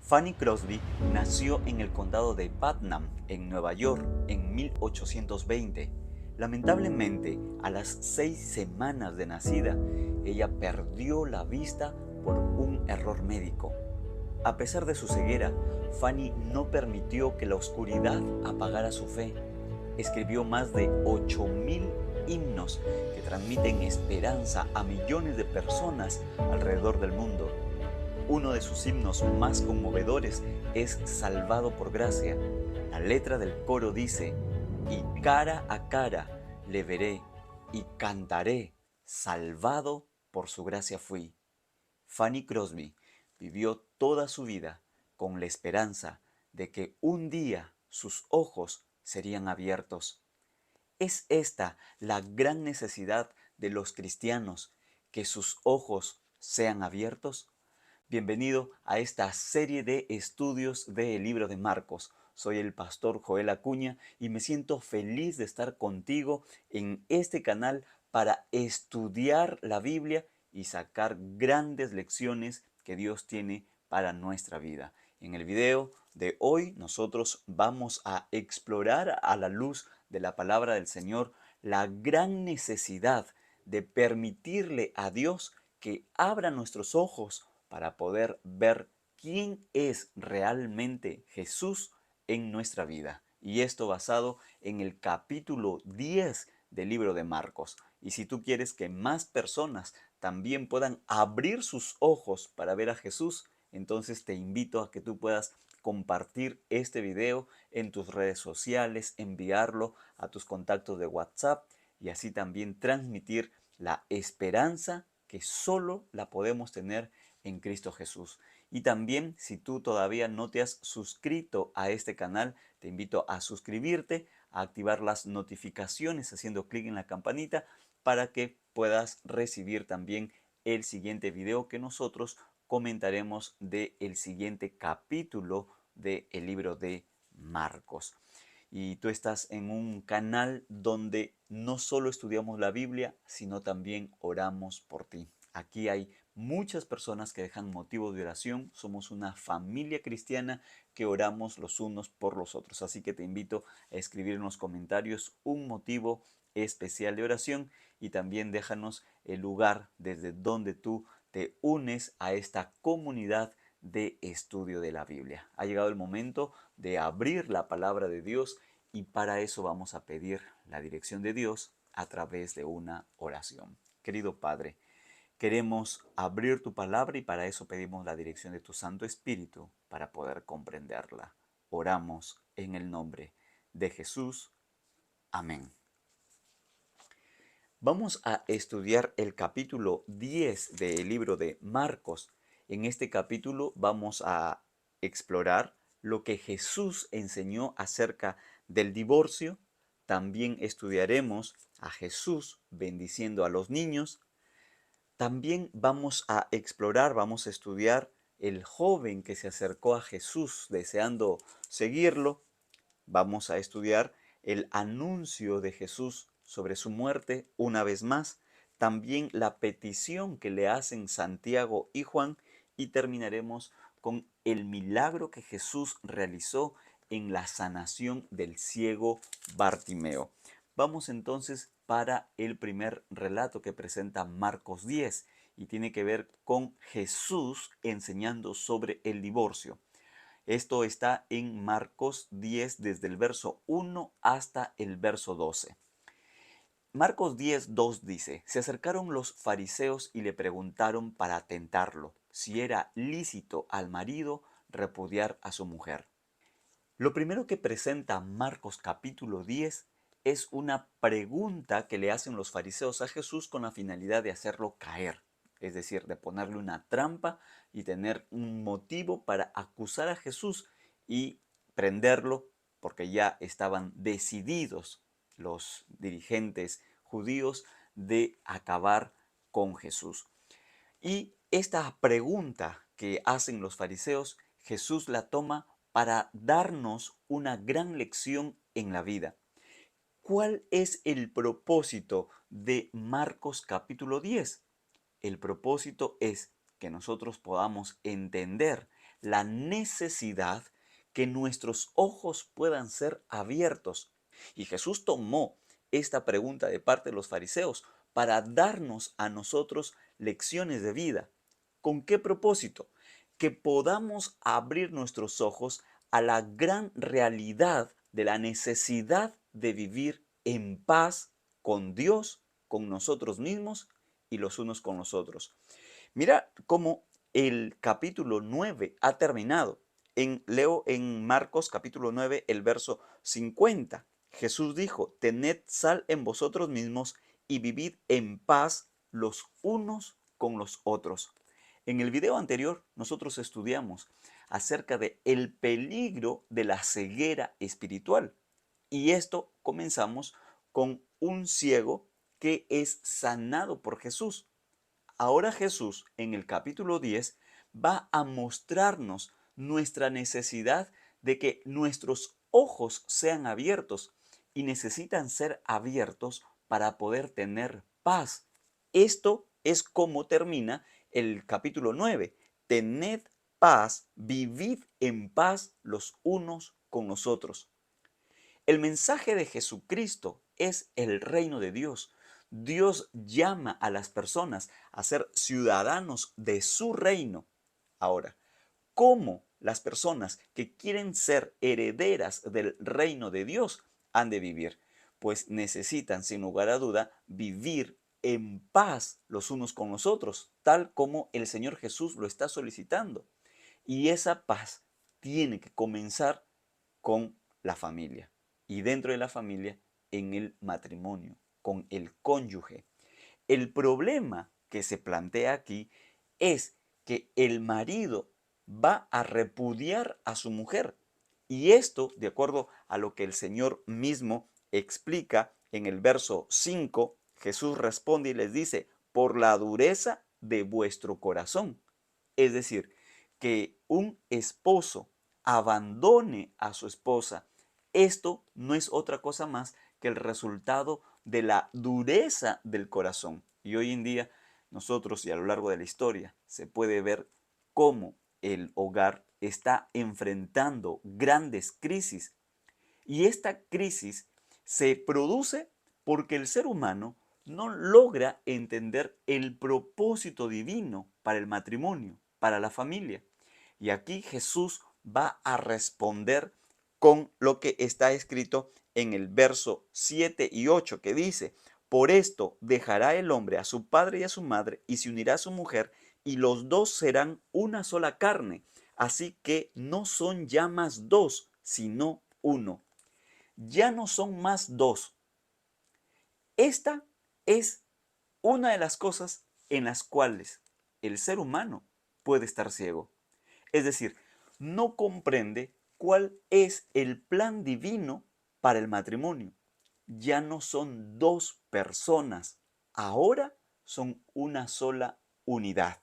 Fanny Crosby nació en el condado de Putnam, en Nueva York, en 1820. Lamentablemente, a las 6 semanas de nacida, ella perdió la vista por un error médico. A pesar de su ceguera, Fanny no permitió que la oscuridad apagara su fe. Escribió más de 8.000 himnos que transmiten esperanza a millones de personas alrededor del mundo. Uno de sus himnos más conmovedores es Salvado por Gracia. La letra del coro dice: y cara a cara le veré y cantaré, salvado por su gracia fui. Fanny Crosby vivió toda su vida con la esperanza de que un día sus ojos serían abiertos. ¿Es esta la gran necesidad de los cristianos, que sus ojos sean abiertos? Bienvenido a esta serie de estudios del libro de Marcos. Soy el pastor Joel Acuña y me siento feliz de estar contigo en este canal para estudiar la Biblia y sacar grandes lecciones que Dios tiene para nuestra vida. En el video de hoy nosotros vamos a explorar a la luz de la palabra del Señor la gran necesidad de permitirle a Dios que abra nuestros ojos para poder ver quién es realmente Jesús en nuestra vida. Y esto basado en el capítulo 10 del libro de Marcos. Y si tú quieres que más personas también puedan abrir sus ojos para ver a Jesús, entonces te invito a que tú puedas compartir este video en tus redes sociales, enviarlo a tus contactos de WhatsApp y así también transmitir la esperanza que solo la podemos tener en Cristo Jesús. Y también, si tú todavía no te has suscrito a este canal, te invito a suscribirte, a activar las notificaciones haciendo clic en la campanita para que puedas recibir también el siguiente video que nosotros comentaremos del siguiente capítulo del libro de Marcos. Y tú estás en un canal donde no solo estudiamos la Biblia, sino también oramos por ti. Aquí hay muchas personas que dejan motivos de oración. Somos una familia cristiana que oramos los unos por los otros. Así que te invito a escribir en los comentarios un motivo especial de oración y también déjanos el lugar desde donde tú te unes a esta comunidad de estudio de la Biblia. Ha llegado el momento de abrir la palabra de Dios y para eso vamos a pedir la dirección de Dios a través de una oración. Querido Padre, queremos abrir tu palabra y para eso pedimos la dirección de tu Santo Espíritu para poder comprenderla. Oramos en el nombre de Jesús. Amén. Vamos a estudiar el capítulo 10 del libro de Marcos. En este capítulo vamos a explorar lo que Jesús enseñó acerca del divorcio. También estudiaremos a Jesús bendiciendo a los niños. También vamos a explorar, vamos a estudiar el joven que se acercó a Jesús deseando seguirlo. Vamos a estudiar el anuncio de Jesús sobre su muerte una vez más, también la petición que le hacen Santiago y Juan y terminaremos con el milagro que Jesús realizó en la sanación del ciego Bartimeo. Vamos entonces para el primer relato que presenta Marcos 10 y tiene que ver con Jesús enseñando sobre el divorcio. Esto está en Marcos 10 desde el verso 1 hasta el verso 12. Marcos 10, 2 dice: se acercaron los fariseos y le preguntaron para tentarlo si era lícito al marido repudiar a su mujer. Lo primero que presenta Marcos capítulo 10 es una pregunta que le hacen los fariseos a Jesús con la finalidad de hacerlo caer, es decir, de ponerle una trampa y tener un motivo para acusar a Jesús y prenderlo, porque ya estaban decididos los dirigentes judíos de acabar con Jesús. Y esta pregunta que hacen los fariseos, Jesús la toma para darnos una gran lección en la vida. ¿Cuál es el propósito de Marcos capítulo 10? El propósito es que nosotros podamos entender la necesidad que nuestros ojos puedan ser abiertos. Y Jesús tomó esta pregunta de parte de los fariseos para darnos a nosotros lecciones de vida. ¿Con qué propósito? Que podamos abrir nuestros ojos a la gran realidad de la necesidad de vivir en paz con Dios, con nosotros mismos y los unos con los otros. Mira cómo el capítulo 9 ha terminado. Leo en Marcos capítulo 9 el verso 50. Jesús dijo, tened sal en vosotros mismos y vivid en paz los unos con los otros. En el video anterior nosotros estudiamos acerca de el peligro de la ceguera espiritual. Y esto comenzamos con un ciego que es sanado por Jesús. Ahora Jesús en el capítulo 10 va a mostrarnos nuestra necesidad de que nuestros ojos sean abiertos y necesitan ser abiertos para poder tener paz. Esto es como termina el capítulo 9. Tened paz, vivid en paz los unos con los otros. El mensaje de Jesucristo es el reino de Dios. Dios llama a las personas a ser ciudadanos de su reino. Ahora, ¿cómo las personas que quieren ser herederas del reino de Dios han de vivir? Pues necesitan, sin lugar a duda, vivir en paz los unos con los otros, tal como el Señor Jesús lo está solicitando. Y esa paz tiene que comenzar con la familia y dentro de la familia en el matrimonio, con el cónyuge. El problema que se plantea aquí es que el marido va a repudiar a su mujer. Y esto, de acuerdo a lo que el Señor mismo explica en el verso 5, Jesús responde y les dice, por la dureza de vuestro corazón. Es decir, que un esposo abandone a su esposa, esto no es otra cosa más que el resultado de la dureza del corazón. Y hoy en día nosotros y a lo largo de la historia se puede ver cómo el hogar está enfrentando grandes crisis. Y esta crisis se produce porque el ser humano no logra entender el propósito divino para el matrimonio, para la familia. Y aquí Jesús va a responder con lo que está escrito en el verso 7 y 8 que dice, por esto dejará el hombre a su padre y a su madre y se unirá a su mujer y los dos serán una sola carne. Así que no son ya más dos, sino uno. Ya no son más dos. Esta es una de las cosas en las cuales el ser humano puede estar ciego. Es decir, no comprende cuál es el plan divino para el matrimonio. Ya no son dos personas, ahora son una sola unidad.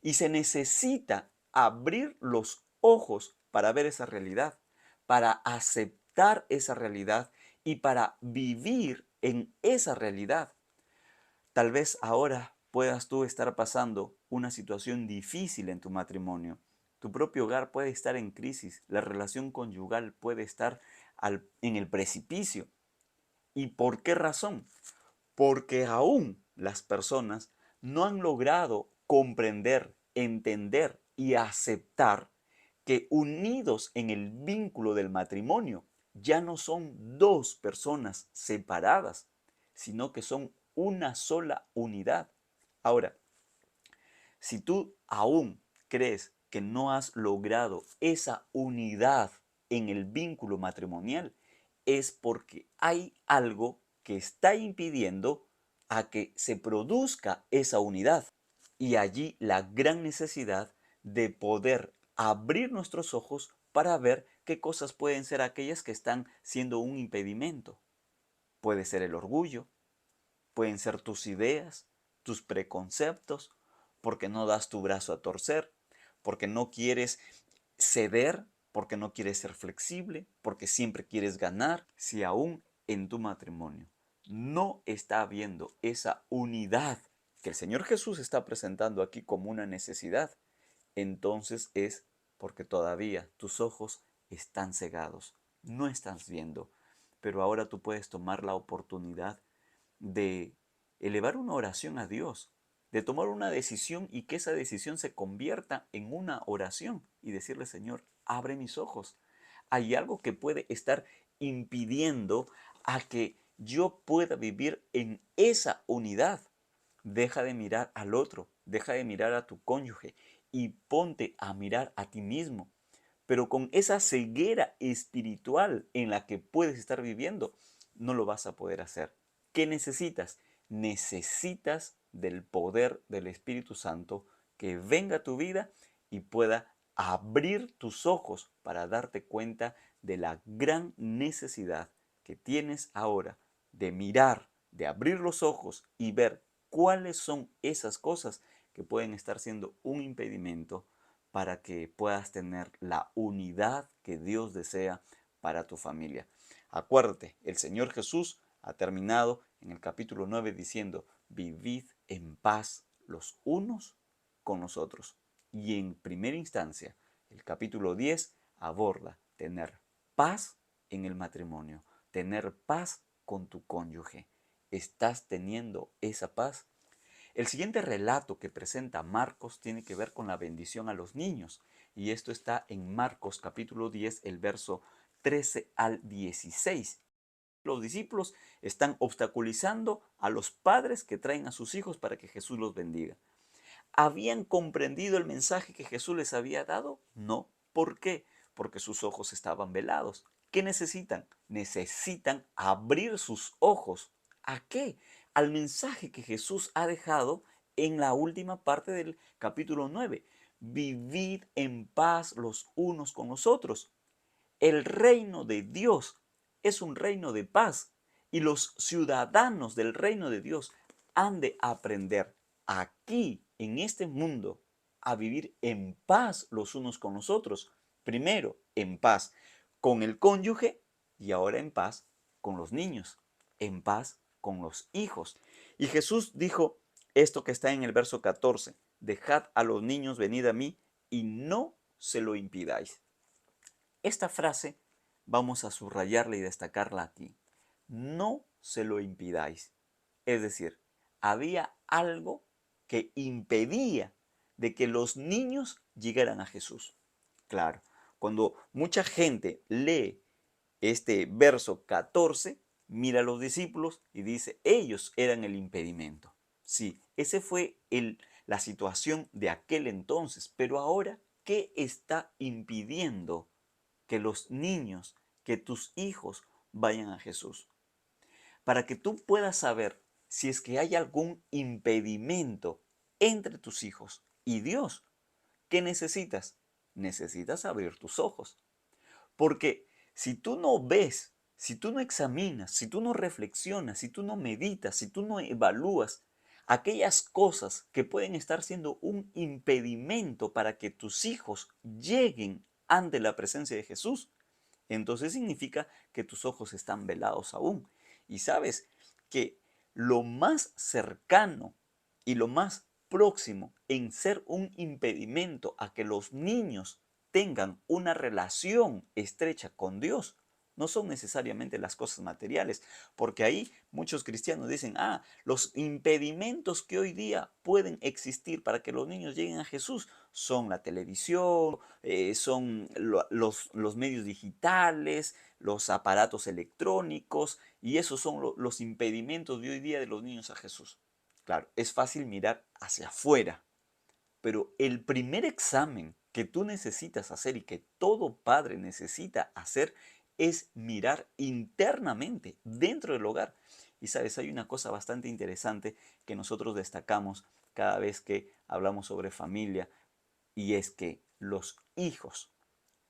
Y se necesita abrir los ojos para ver esa realidad, para aceptar esa realidad y para vivir en esa realidad. Tal vez ahora puedas tú estar pasando una situación difícil en tu matrimonio. Tu propio hogar puede estar en crisis, la relación conyugal puede estar en el precipicio. ¿Y por qué razón? Porque aún las personas no han logrado comprender, entender y aceptar que unidos en el vínculo del matrimonio ya no son dos personas separadas, sino que son una sola unidad. Ahora, si tú aún crees que no has logrado esa unidad en el vínculo matrimonial, es porque hay algo que está impidiendo a que se produzca esa unidad. Y allí la gran necesidad de poder abrir nuestros ojos para ver qué cosas pueden ser aquellas que están siendo un impedimento. Puede ser el orgullo, pueden ser tus ideas, tus preconceptos, porque no das tu brazo a torcer, porque no quieres ceder, porque no quieres ser flexible, porque siempre quieres ganar. Si aún en tu matrimonio no está habiendo esa unidad que el Señor Jesús está presentando aquí como una necesidad, entonces es porque todavía tus ojos están cegados, no estás viendo. Pero ahora tú puedes tomar la oportunidad de elevar una oración a Dios, de tomar una decisión y que esa decisión se convierta en una oración y decirle, Señor, abre mis ojos. Hay algo que puede estar impidiendo a que yo pueda vivir en esa unidad. Deja de mirar al otro, deja de mirar a tu cónyuge y ponte a mirar a ti mismo. Pero con esa ceguera espiritual en la que puedes estar viviendo, no lo vas a poder hacer. ¿Qué necesitas? Necesitas del poder del Espíritu Santo que venga a tu vida y pueda abrir tus ojos para darte cuenta de la gran necesidad que tienes ahora de mirar, de abrir los ojos y ver cuáles son esas cosas que pueden estar siendo un impedimento para que puedas tener la unidad que Dios desea para tu familia. Acuérdate, el Señor Jesús ha terminado en el capítulo 9 diciendo, vivid en paz los unos con los otros. Y en primera instancia, el capítulo 10 aborda tener paz en el matrimonio, tener paz con tu cónyuge. ¿Estás teniendo esa paz? El siguiente relato que presenta Marcos tiene que ver con la bendición a los niños, y esto está en Marcos capítulo 10, el verso 13 al 16. Los discípulos están obstaculizando a los padres que traen a sus hijos para que Jesús los bendiga. ¿Habían comprendido el mensaje que Jesús les había dado? No. ¿Por qué? Porque sus ojos estaban velados. ¿Qué necesitan? Necesitan abrir sus ojos. ¿A qué? Al mensaje que Jesús ha dejado en la última parte del capítulo 9. Vivid en paz los unos con los otros. El reino de Dios es un reino de paz y los ciudadanos del reino de Dios han de aprender aquí, en este mundo, a vivir en paz los unos con los otros. Primero, en paz con el cónyuge y ahora en paz con los niños, en paz con los hijos. Y Jesús dijo esto que está en el verso 14, dejad a los niños venid a mí y no se lo impidáis. Esta frase vamos a subrayarla y destacarla aquí. No se lo impidáis. Es decir, había algo que impedía de que los niños llegaran a Jesús. Claro, cuando mucha gente lee este verso 14, mira a los discípulos y dice, ellos eran el impedimento. Sí, ese fue la situación de aquel entonces, pero ahora, ¿qué está impidiendo que los niños, que tus hijos vayan a Jesús? Para que tú puedas saber si es que hay algún impedimento entre tus hijos y Dios. ¿Qué necesitas? Necesitas abrir tus ojos. Porque si tú no ves, si tú no examinas, si tú no reflexionas, si tú no meditas, si tú no evalúas aquellas cosas que pueden estar siendo un impedimento para que tus hijos lleguen ante la presencia de Jesús, entonces significa que tus ojos están velados aún. Y sabes que lo más cercano y lo más próximo en ser un impedimento a que los niños tengan una relación estrecha con Dios no son necesariamente las cosas materiales, porque ahí muchos cristianos dicen, los impedimentos que hoy día pueden existir para que los niños lleguen a Jesús son la televisión, son los medios digitales, los aparatos electrónicos, y esos son los impedimentos de hoy día de los niños a Jesús. Claro, es fácil mirar hacia afuera, pero el primer examen que tú necesitas hacer y que todo padre necesita hacer es mirar internamente dentro del hogar. Y sabes, hay una cosa bastante interesante que nosotros destacamos cada vez que hablamos sobre familia, y es que los hijos,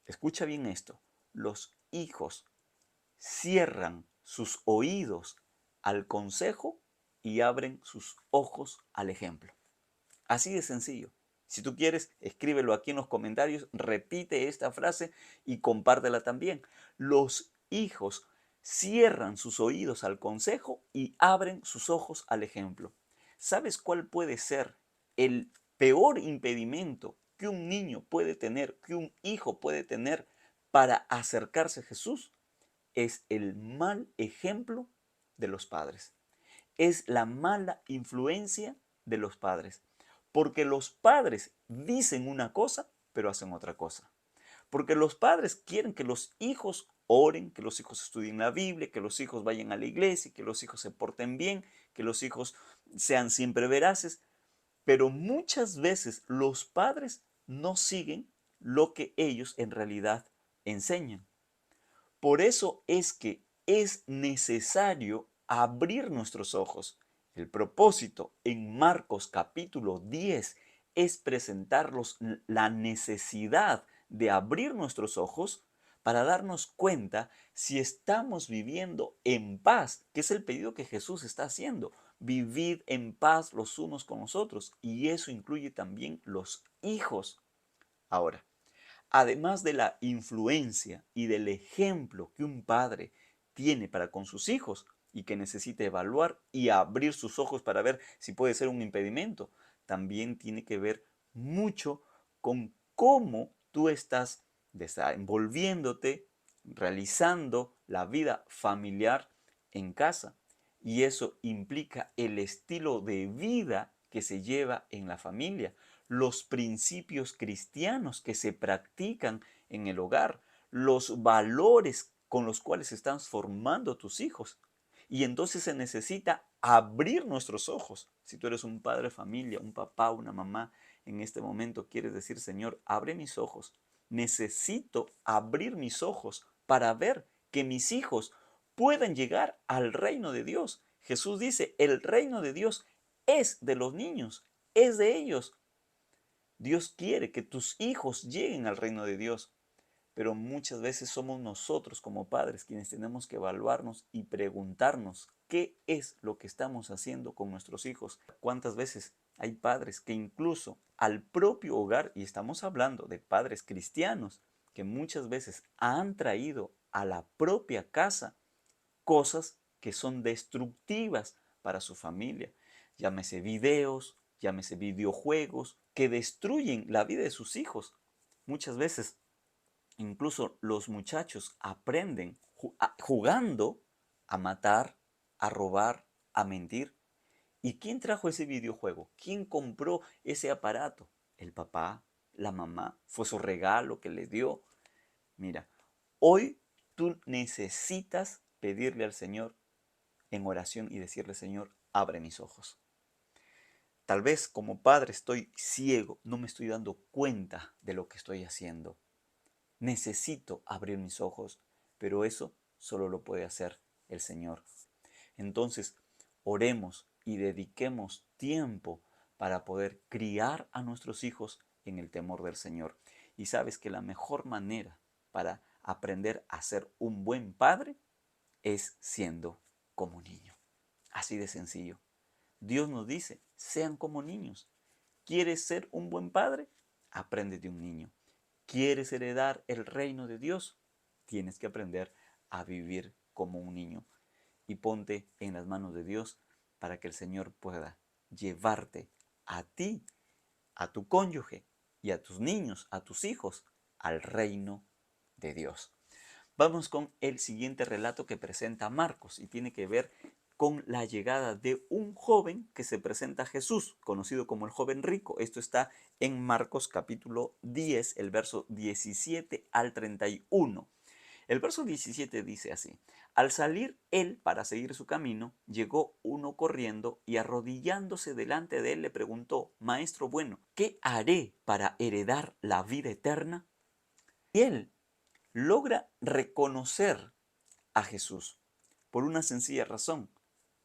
escucha bien esto, los hijos cierran sus oídos al consejo y abren sus ojos al ejemplo. Así de sencillo. Si tú quieres, escríbelo aquí en los comentarios, repite esta frase y compártela también. Los hijos cierran sus oídos al consejo y abren sus ojos al ejemplo. ¿Sabes cuál puede ser el peor impedimento que un niño puede tener, que un hijo puede tener para acercarse a Jesús, es el mal ejemplo de los padres. Es la mala influencia de los padres. Porque los padres dicen una cosa, pero hacen otra cosa. Porque los padres quieren que los hijos oren, que los hijos estudien la Biblia, que los hijos vayan a la iglesia, que los hijos se porten bien, que los hijos sean siempre veraces. Pero muchas veces los padres no siguen lo que ellos en realidad enseñan. Por eso es que es necesario abrir nuestros ojos. El propósito en Marcos capítulo 10 es presentarlos la necesidad de abrir nuestros ojos para darnos cuenta si estamos viviendo en paz, que es el pedido que Jesús está haciendo. Vivid en paz los unos con los otros, y eso incluye también los hijos. Ahora, además de la influencia y del ejemplo que un padre tiene para con sus hijos y que necesita evaluar y abrir sus ojos para ver si puede ser un impedimento, también tiene que ver mucho con cómo tú estás desenvolviéndote, realizando la vida familiar en casa. Y eso implica el estilo de vida que se lleva en la familia, los principios cristianos que se practican en el hogar, los valores con los cuales están formando tus hijos. Y entonces se necesita abrir nuestros ojos. Si tú eres un padre de familia, un papá, una mamá, en este momento quieres decir, Señor, abre mis ojos. Necesito abrir mis ojos para ver que mis hijos puedan llegar al reino de Dios. Jesús dice, el reino de Dios es de los niños, es de ellos. Dios quiere que tus hijos lleguen al reino de Dios, pero muchas veces somos nosotros como padres quienes tenemos que evaluarnos y preguntarnos qué es lo que estamos haciendo con nuestros hijos. ¿Cuántas veces hay padres que incluso al propio hogar, y estamos hablando de padres cristianos, que muchas veces han traído a la propia casa cosas que son destructivas para su familia? Llámese videos, llámese videojuegos, que destruyen la vida de sus hijos. Muchas veces, incluso los muchachos aprenden jugando a matar, a robar, a mentir. ¿Y quién trajo ese videojuego? ¿Quién compró ese aparato? El papá, la mamá, fue su regalo que le dio. Mira, hoy tú necesitas pedirle al Señor en oración y decirle, Señor, abre mis ojos. Tal vez como padre estoy ciego, no me estoy dando cuenta de lo que estoy haciendo. Necesito abrir mis ojos, pero eso solo lo puede hacer el Señor. Entonces, oremos y dediquemos tiempo para poder criar a nuestros hijos en el temor del Señor. Y sabes que la mejor manera para aprender a ser un buen padre es siendo como niño. Así de sencillo. Dios nos dice, sean como niños. ¿Quieres ser un buen padre? Aprende de un niño. ¿Quieres heredar el reino de Dios? Tienes que aprender a vivir como un niño. Y ponte en las manos de Dios para que el Señor pueda llevarte a ti, a tu cónyuge y a tus niños, a tus hijos, al reino de Dios. Vamos con el siguiente relato que presenta Marcos y tiene que ver con la llegada de un joven que se presenta a Jesús, conocido como el joven rico. Esto está en Marcos capítulo 10, el verso 17 al 31. El verso 17 dice así: al salir él para seguir su camino, llegó uno corriendo y arrodillándose delante de él le preguntó, Maestro bueno, ¿qué haré para heredar la vida eterna? Y él logra reconocer a Jesús por una sencilla razón.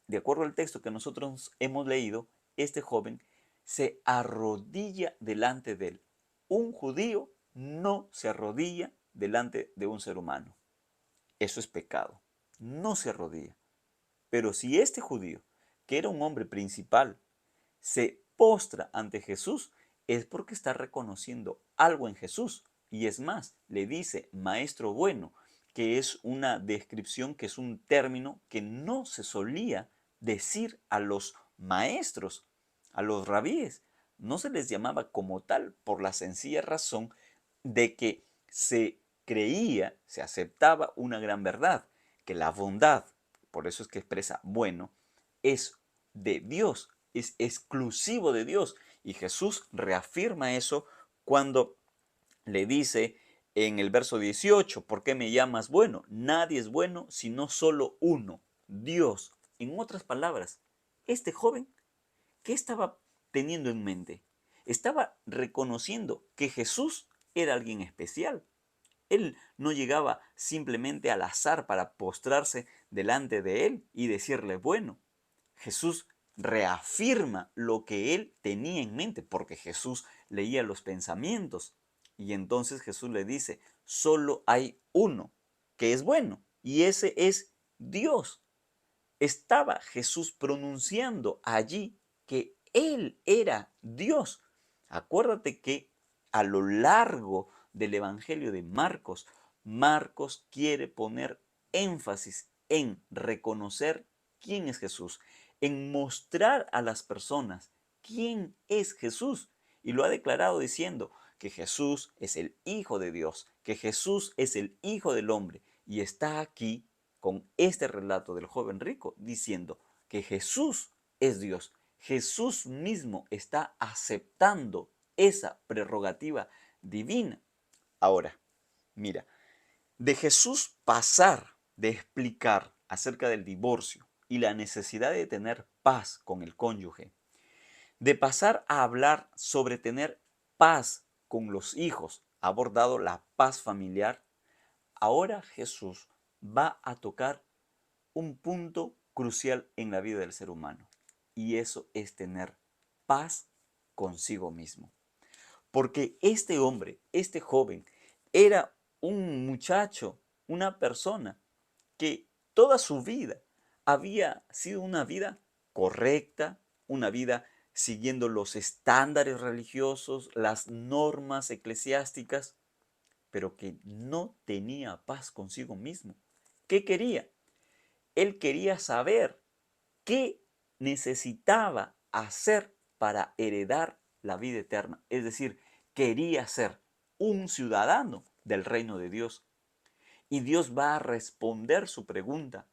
De acuerdo al texto que nosotros hemos leído, este joven se arrodilla delante de él. Un judío no se arrodilla delante de un ser humano. Eso es pecado. No se arrodilla. Pero si este judío, que era un hombre principal, se postra ante Jesús, es porque está reconociendo algo en Jesús. Y es más, le dice maestro bueno, que es una descripción, que es un término que no se solía decir a los maestros, a los rabíes. no se les llamaba como tal por la sencilla razón de que se creía, se aceptaba una gran verdad, que la bondad, por eso es que expresa bueno, es de Dios, es exclusivo de Dios. Y Jesús reafirma eso cuando le dice en el verso 18, ¿por qué me llamas bueno? Nadie es bueno sino solo uno, Dios. En otras palabras, este joven, ¿qué estaba teniendo en mente? Estaba reconociendo que Jesús era alguien especial. Él no llegaba simplemente al azar para postrarse delante de él y decirle, bueno, Jesús reafirma lo que él tenía en mente, porque Jesús leía los pensamientos. Y entonces Jesús le dice, solo hay uno que es bueno, y ese es Dios. Estaba Jesús pronunciando allí que Él era Dios. Acuérdate que a lo largo del Evangelio de Marcos, Marcos quiere poner énfasis en reconocer quién es Jesús, en mostrar a las personas quién es Jesús. Y lo ha declarado diciendo que Jesús es el Hijo de Dios, que Jesús es el Hijo del Hombre. Y está aquí con este relato del joven rico diciendo que Jesús es Dios. Jesús mismo está aceptando esa prerrogativa divina. Ahora, mira, de Jesús pasar de explicar acerca del divorcio y la necesidad de tener paz con el cónyuge, de pasar a hablar sobre tener paz con los hijos, ha abordado la paz familiar, ahora Jesús va a tocar un punto crucial en la vida del ser humano, y eso es tener paz consigo mismo. Porque este hombre, este joven, era un muchacho, una persona que toda su vida había sido una vida correcta, una vida siguiendo los estándares religiosos, las normas eclesiásticas, pero que no tenía paz consigo mismo. ¿Qué quería? Él quería saber qué necesitaba hacer para heredar la vida eterna. Es decir, quería ser un ciudadano del reino de Dios. Y Dios va a responder su pregunta.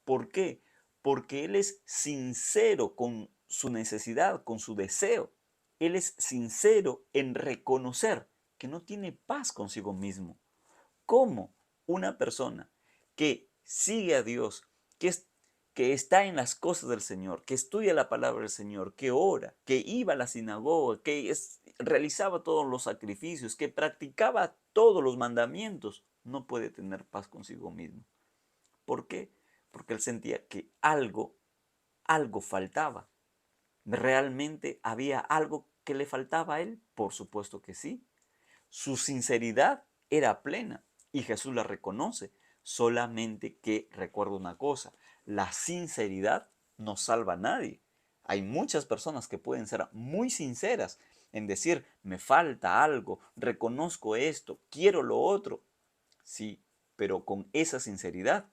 ¿Por qué? Porque Él es sincero con su necesidad, con su deseo. Él es sincero en reconocer que no tiene paz consigo mismo. ¿Cómo una persona que sigue a Dios, que está en las cosas del Señor, que estudia la palabra del Señor, que ora, que iba a la sinagoga, realizaba todos los sacrificios, que practicaba todos los mandamientos, no puede tener paz consigo mismo? ¿Por qué? Porque él sentía que algo faltaba. ¿Realmente había algo que le faltaba a él? Por supuesto que sí. Su sinceridad era plena y Jesús la reconoce. Solamente que recuerda una cosa, la sinceridad no salva a nadie. Hay muchas personas que pueden ser muy sinceras en decir, me falta algo, reconozco esto, quiero lo otro. Sí, pero con esa sinceridad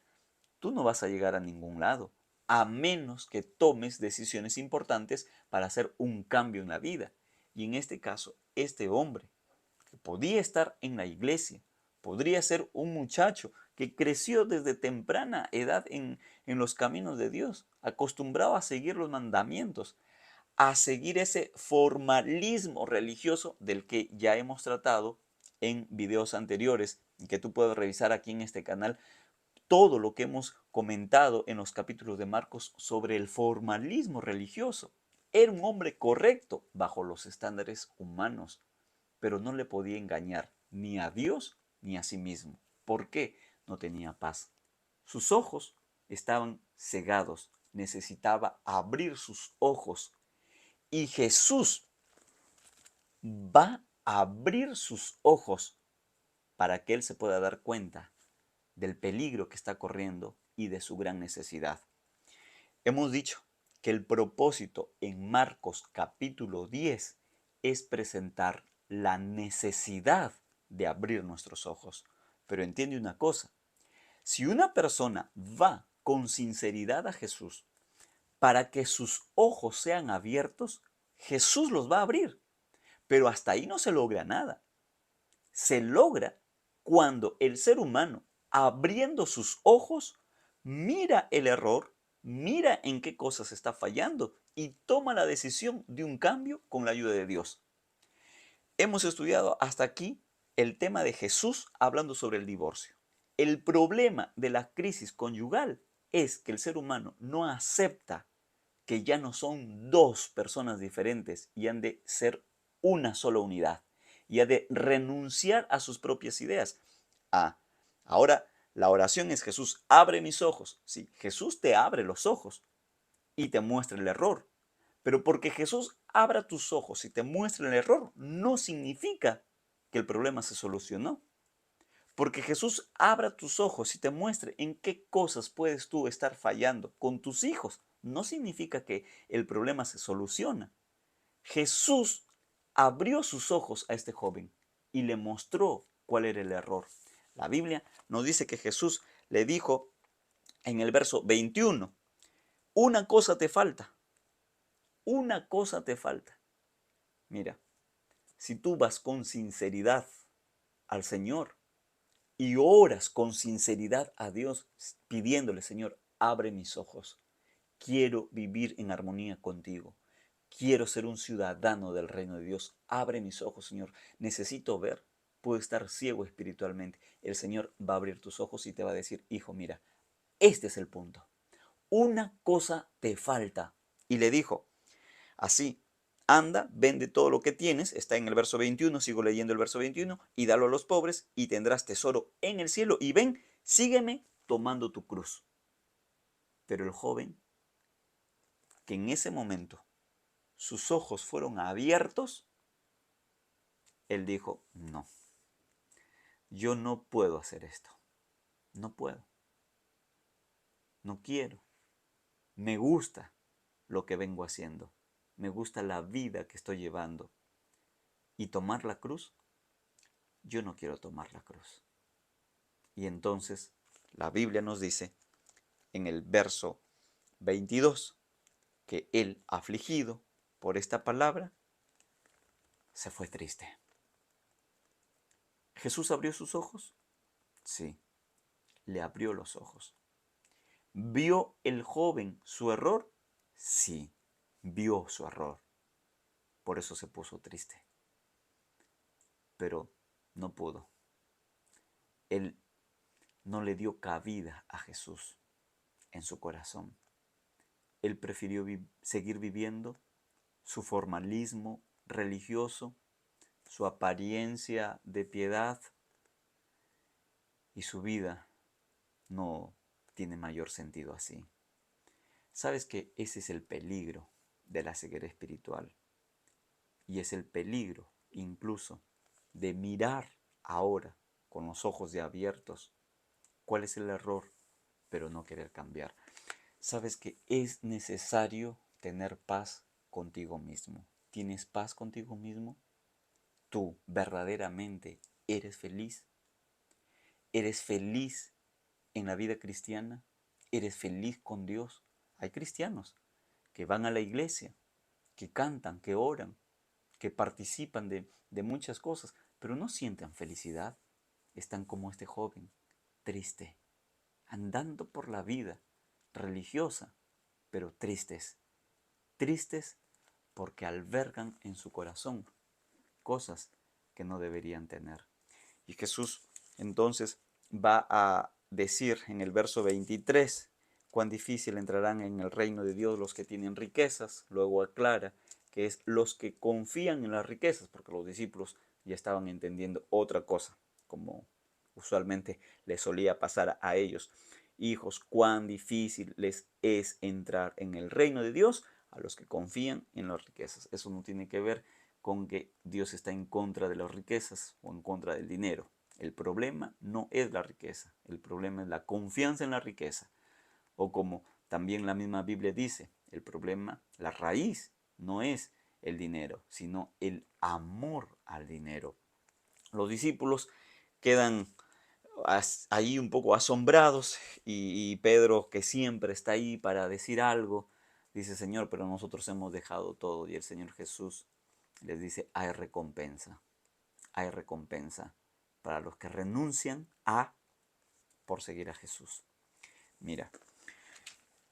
tú no vas a llegar a ningún lado, a menos que tomes decisiones importantes para hacer un cambio en la vida. Y en este caso, este hombre que podía estar en la iglesia, podría ser un muchacho que creció desde temprana edad en los caminos de Dios, acostumbrado a seguir los mandamientos, a seguir ese formalismo religioso del que ya hemos tratado en videos anteriores y que tú puedes revisar aquí en este canal todo lo que hemos comentado en los capítulos de Marcos sobre el formalismo religioso. Era un hombre correcto bajo los estándares humanos, pero no le podía engañar ni a Dios ni a sí mismo. ¿Por qué? No tenía paz. Sus ojos estaban cegados, necesitaba abrir sus ojos. Y Jesús va a abrir sus ojos para que él se pueda dar cuenta del peligro que está corriendo y de su gran necesidad. Hemos dicho que el propósito en Marcos capítulo 10 es presentar la necesidad de abrir nuestros ojos. Pero entiende una cosa, si una persona va con sinceridad a Jesús para que sus ojos sean abiertos, Jesús los va a abrir. Pero hasta ahí no se logra nada. Se logra cuando el ser humano, abriendo sus ojos, mira el error, mira en qué cosas está fallando y toma la decisión de un cambio con la ayuda de Dios. Hemos estudiado hasta aquí el tema de Jesús hablando sobre el divorcio. El problema de la crisis conyugal es que el ser humano no acepta que ya no son dos personas diferentes y han de ser una sola unidad y ha de renunciar a sus propias ideas. Ahora la oración es: Jesús, abre mis ojos. Sí, Jesús te abre los ojos y te muestra el error. Pero porque Jesús abra tus ojos y te muestre el error, no significa que el problema se solucionó. Porque Jesús abra tus ojos y te muestre en qué cosas puedes tú estar fallando con tus hijos, no significa que el problema se soluciona. Jesús abrió sus ojos a este joven y le mostró cuál era el error. La Biblia nos dice que Jesús le dijo en el verso 21, una cosa te falta, una cosa te falta. Mira, si tú vas con sinceridad al Señor y oras con sinceridad a Dios, pidiéndole: Señor, abre mis ojos, quiero vivir en armonía contigo, quiero ser un ciudadano del reino de Dios, abre mis ojos, Señor, necesito ver, puedo estar ciego espiritualmente. El Señor va a abrir tus ojos y te va a decir: hijo, mira, este es el punto, una cosa te falta. Y le dijo así: anda, vende todo lo que tienes, está en el verso 21, sigo leyendo el verso 21, y dalo a los pobres y tendrás tesoro en el cielo, y ven, sígueme tomando tu cruz. Pero el joven, que en ese momento sus ojos fueron abiertos, él dijo: no, yo no puedo hacer esto, no puedo, no quiero, me gusta lo que vengo haciendo, me gusta la vida que estoy llevando, y tomar la cruz, yo no quiero tomar la cruz. Y entonces la Biblia nos dice en el verso 22 que él, afligido por esta palabra, se fue triste. ¿Jesús abrió sus ojos? Sí, le abrió los ojos. ¿Vio el joven su error? Sí, vio su error. Por eso se puso triste. Pero no pudo. Él no le dio cabida a Jesús en su corazón. Él prefirió seguir viviendo su formalismo religioso, su apariencia de piedad, y su vida no tiene mayor sentido así. ¿Sabes que ese es el peligro de la ceguera espiritual? Y es el peligro incluso de mirar ahora con los ojos ya abiertos cuál es el error, pero no querer cambiar. ¿Sabes que es necesario tener paz contigo mismo? ¿Tienes paz contigo mismo? ¿Tú verdaderamente eres feliz? ¿Eres feliz en la vida cristiana? ¿Eres feliz con Dios? Hay cristianos que van a la iglesia, que cantan, que oran, que participan de muchas cosas, pero no sienten felicidad. Están como este joven, triste, andando por la vida religiosa, pero tristes. Tristes porque albergan en su corazón cosas que no deberían tener. Y Jesús entonces va a decir en el verso 23, cuán difícil entrarán en el reino de Dios los que tienen riquezas. Luego aclara que es los que confían en las riquezas, porque los discípulos ya estaban entendiendo otra cosa, como usualmente les solía pasar a ellos. Hijos, cuán difícil les es entrar en el reino de Dios a los que confían en las riquezas. Eso no tiene que ver con que Dios está en contra de las riquezas o en contra del dinero. El problema no es la riqueza, el problema es la confianza en la riqueza. O como también la misma Biblia dice, el problema, la raíz, no es el dinero, sino el amor al dinero. Los discípulos quedan ahí un poco asombrados y Pedro, que siempre está ahí para decir algo, dice: Señor, pero nosotros hemos dejado todo. Y el Señor Jesús Les dice, hay recompensa para los que renuncian por seguir a Jesús. Mira,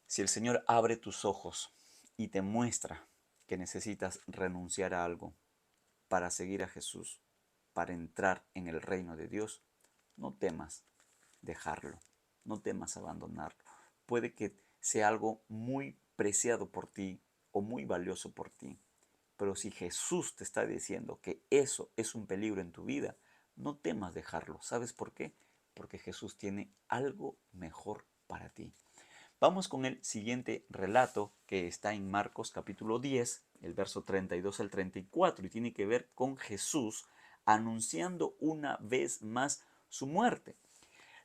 si el Señor abre tus ojos y te muestra que necesitas renunciar a algo para seguir a Jesús, para entrar en el reino de Dios, no temas dejarlo, no temas abandonarlo. Puede que sea algo muy preciado por ti o muy valioso por ti, pero si Jesús te está diciendo que eso es un peligro en tu vida, no temas dejarlo. ¿Sabes por qué? Porque Jesús tiene algo mejor para ti. Vamos con el siguiente relato que está en Marcos capítulo 10, el verso 32 al 34, y tiene que ver con Jesús anunciando una vez más su muerte.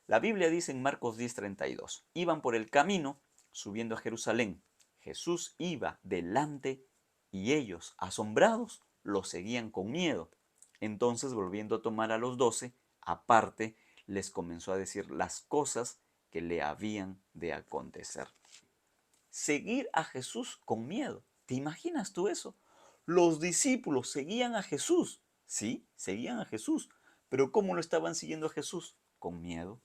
La Biblia dice en Marcos 10:32, iban por el camino subiendo a Jerusalén. Jesús iba delante y ellos, asombrados, lo seguían con miedo. Entonces, volviendo a tomar a los 12, aparte, les comenzó a decir las cosas que le habían de acontecer. Seguir a Jesús con miedo. ¿Te imaginas tú eso? Los discípulos seguían a Jesús. Sí, seguían a Jesús. Pero ¿cómo lo estaban siguiendo a Jesús? Con miedo.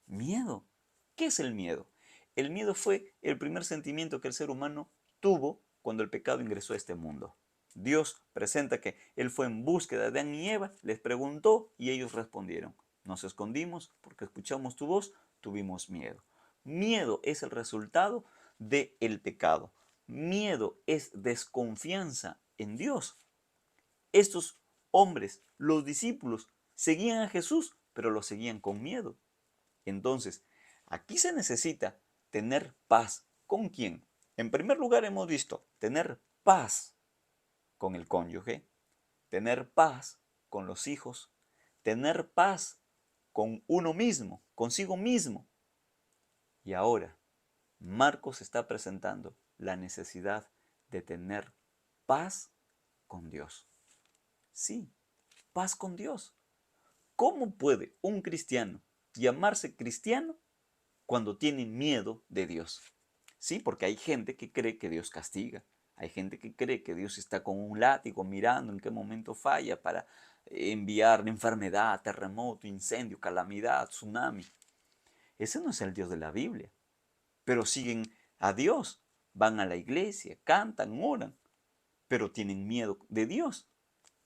Miedo. ¿Qué es el miedo? El miedo fue el primer sentimiento que el ser humano tuvo cuando el pecado ingresó a este mundo. Dios presenta que Él fue en búsqueda de Adán y Eva, les preguntó y ellos respondieron. Nos escondimos porque escuchamos tu voz, tuvimos miedo. Miedo es el resultado del pecado. Miedo es desconfianza en Dios. Estos hombres, los discípulos, seguían a Jesús, pero lo seguían con miedo. Entonces, aquí se necesita tener paz. ¿Con quién? En primer lugar hemos visto tener paz con el cónyuge, tener paz con los hijos, tener paz con uno mismo, consigo mismo. Y ahora, Marcos está presentando la necesidad de tener paz con Dios. Sí, paz con Dios. ¿Cómo puede un cristiano llamarse cristiano cuando tienen miedo de Dios? Sí, porque hay gente que cree que Dios castiga. Hay gente que cree que Dios está con un látigo mirando en qué momento falla para enviar enfermedad, terremoto, incendio, calamidad, tsunami. Ese no es el Dios de la Biblia. Pero siguen a Dios, van a la iglesia, cantan, oran, pero tienen miedo de Dios.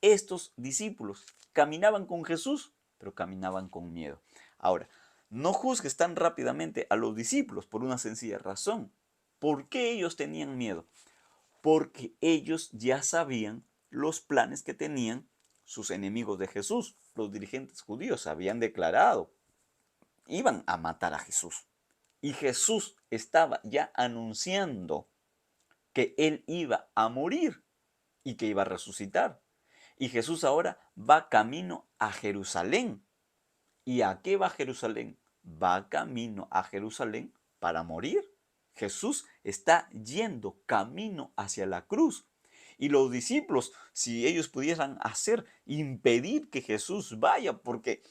Estos discípulos caminaban con Jesús, pero caminaban con miedo. Ahora, no juzgues tan rápidamente a los discípulos por una sencilla razón. ¿Por qué ellos tenían miedo? Porque ellos ya sabían los planes que tenían sus enemigos de Jesús. Los dirigentes judíos habían declarado, iban a matar a Jesús. Y Jesús estaba ya anunciando que él iba a morir y que iba a resucitar. Y Jesús ahora va camino a Jerusalén. ¿Y a qué va Jerusalén? Va camino a Jerusalén para morir. Jesús está yendo camino hacia la cruz. Y los discípulos, si ellos pudieran hacer, impedir que Jesús vaya, porque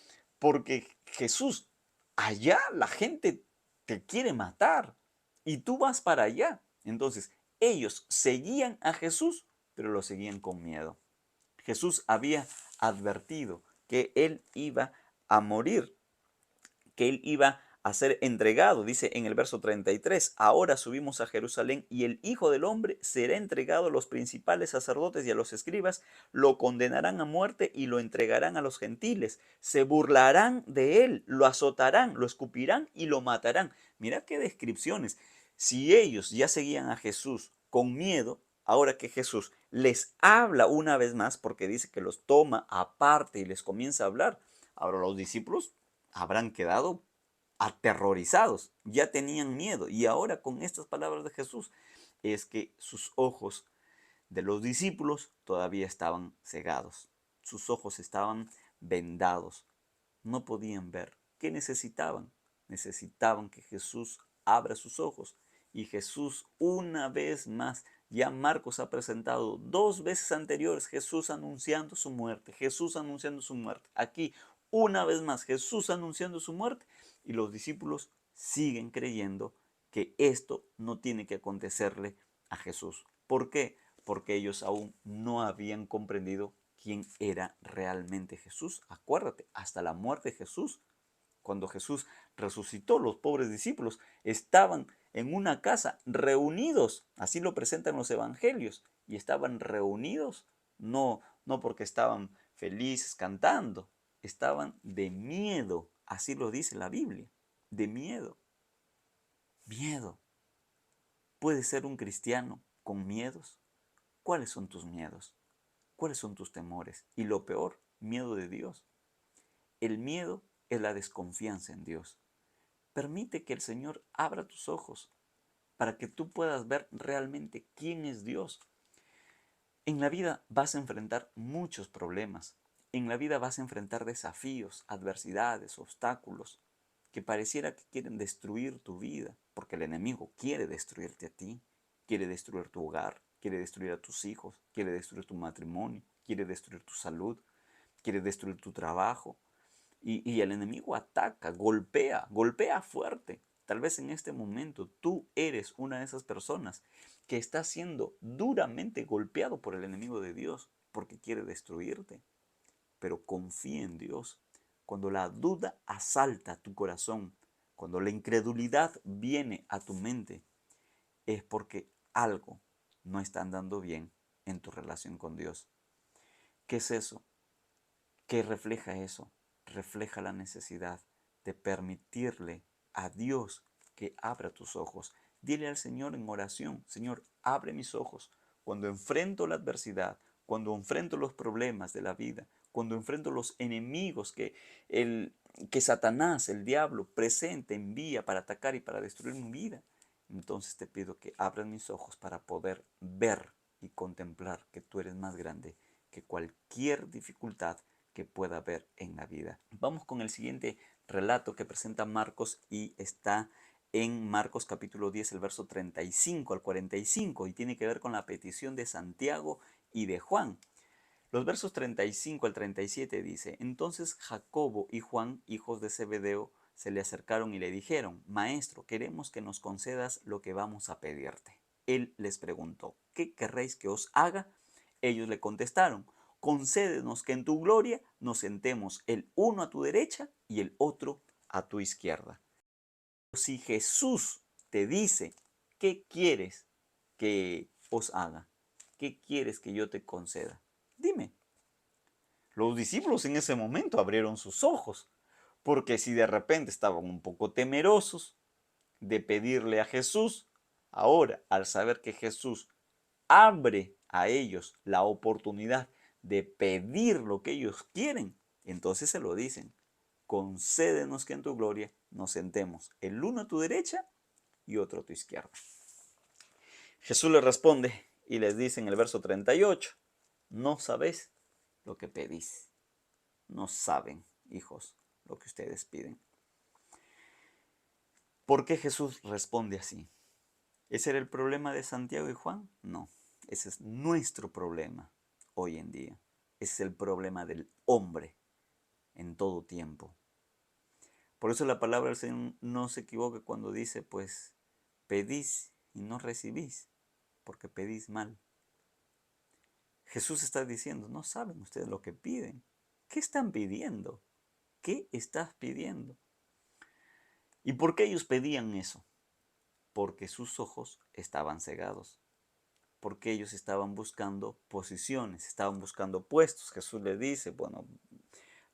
Jesús, allá la gente te quiere matar y tú vas para allá. Entonces, ellos seguían a Jesús, pero lo seguían con miedo. Jesús había advertido que él iba a morir, que él iba a ser entregado. Dice en el verso 33, ahora subimos a Jerusalén y el Hijo del Hombre será entregado a los principales sacerdotes y a los escribas, lo condenarán a muerte y lo entregarán a los gentiles. Se burlarán de él, lo azotarán, lo escupirán y lo matarán. Mira qué descripciones. Si ellos ya seguían a Jesús con miedo, ahora que Jesús les habla una vez más, porque dice que los toma aparte y les comienza a hablar, ahora los discípulos habrán quedado aterrorizados, ya tenían miedo. Y ahora con estas palabras de Jesús es que sus ojos de los discípulos todavía estaban cegados. Sus ojos estaban vendados. No podían ver. ¿Qué necesitaban? Necesitaban que Jesús abra sus ojos. Y Jesús una vez más, ya Marcos ha presentado dos veces anteriores Jesús anunciando su muerte, Jesús anunciando su muerte. Aquí una vez más Jesús anunciando su muerte y los discípulos siguen creyendo que esto no tiene que acontecerle a Jesús. ¿Por qué? porque ellos aún no habían comprendido quién era realmente Jesús. Acuérdate, hasta la muerte de Jesús, cuando Jesús resucitó, los pobres discípulos estaban en una casa reunidos, así lo presentan los evangelios, y estaban reunidos no porque estaban felices cantando, estaban de miedo, así lo dice la Biblia, de miedo. Miedo. ¿Puedes ser un cristiano con miedos? ¿Cuáles son tus miedos? ¿Cuáles son tus temores? Y lo peor, miedo de Dios. El miedo es la desconfianza en Dios. Permite que el Señor abra tus ojos para que tú puedas ver realmente quién es Dios. En la vida vas a enfrentar muchos problemas. En la vida vas a enfrentar desafíos, adversidades, obstáculos que pareciera que quieren destruir tu vida, porque el enemigo quiere destruirte a ti, quiere destruir tu hogar, quiere destruir a tus hijos, quiere destruir tu matrimonio, quiere destruir tu salud, quiere destruir tu trabajo. Y el enemigo ataca, golpea fuerte. Tal vez en este momento tú eres una de esas personas que está siendo duramente golpeado por el enemigo de Dios porque quiere destruirte. Pero confía en Dios. Cuando la duda asalta tu corazón, cuando la incredulidad viene a tu mente, es porque algo no está andando bien en tu relación con Dios. ¿Qué es eso? ¿Qué refleja eso? Refleja la necesidad de permitirle a Dios que abra tus ojos. Dile al Señor en oración: Señor, abre mis ojos. Cuando enfrento la adversidad, cuando enfrento los problemas de la vida, cuando enfrento los enemigos que Satanás, el diablo, presenta, envía para atacar y para destruir mi vida, entonces te pido que abras mis ojos para poder ver y contemplar que tú eres más grande que cualquier dificultad que pueda haber en la vida. Vamos con el siguiente relato que presenta Marcos y está en Marcos capítulo 10, el verso 35 al 45, y tiene que ver con la petición de Santiago y de Juan. Los versos 35 al 37 dice: Entonces Jacobo y Juan, hijos de Zebedeo, se le acercaron y le dijeron: Maestro, queremos que nos concedas lo que vamos a pedirte. Él les preguntó: ¿Qué querréis que os haga? Ellos le contestaron: Concédenos que en tu gloria nos sentemos el uno a tu derecha y el otro a tu izquierda. Si Jesús te dice: ¿qué quieres que os haga? ¿Qué quieres que yo te conceda? Dime. Los discípulos en ese momento abrieron sus ojos, porque si de repente estaban un poco temerosos de pedirle a Jesús, ahora al saber que Jesús abre a ellos la oportunidad de pedir lo que ellos quieren, entonces se lo dicen: concédenos que en tu gloria nos sentemos el uno a tu derecha y otro a tu izquierda. Jesús les responde y les dice en el verso 38: no sabéis lo que pedís. No saben, hijos, lo que ustedes piden. ¿Por qué Jesús responde así? ¿Ese era el problema de Santiago y Juan? No, ese es nuestro problema hoy en día. Ese es el problema del hombre en todo tiempo. Por eso la palabra del Señor no se equivoca cuando dice, pues, pedís y no recibís, porque pedís mal. Jesús está diciendo: no saben ustedes lo que piden. ¿Qué están pidiendo? ¿Qué estás pidiendo? ¿Y por qué ellos pedían eso? Porque sus ojos estaban cegados, porque ellos estaban buscando posiciones, estaban buscando puestos. Jesús les dice: bueno,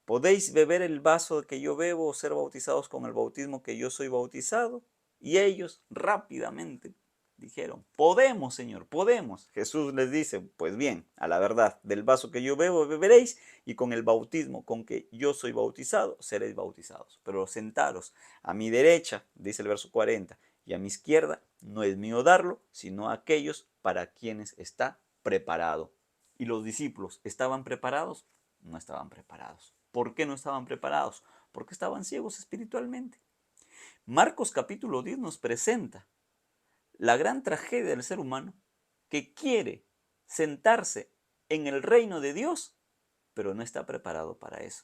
¿podéis beber el vaso que yo bebo o ser bautizados con el bautismo que yo soy bautizado? Y ellos rápidamente dijeron: podemos, Señor, podemos. Jesús les dice: pues bien, a la verdad, del vaso que yo bebo beberéis, y con el bautismo con que yo soy bautizado seréis bautizados. Pero sentaros a mi derecha, dice el verso 40, y a mi izquierda, no es mío darlo, sino a aquellos para quienes está preparado. ¿Y los discípulos estaban preparados? No estaban preparados. ¿Por qué no estaban preparados? Porque estaban ciegos espiritualmente. Marcos capítulo 10 nos presenta la gran tragedia del ser humano que quiere sentarse en el reino de Dios, pero no está preparado para eso.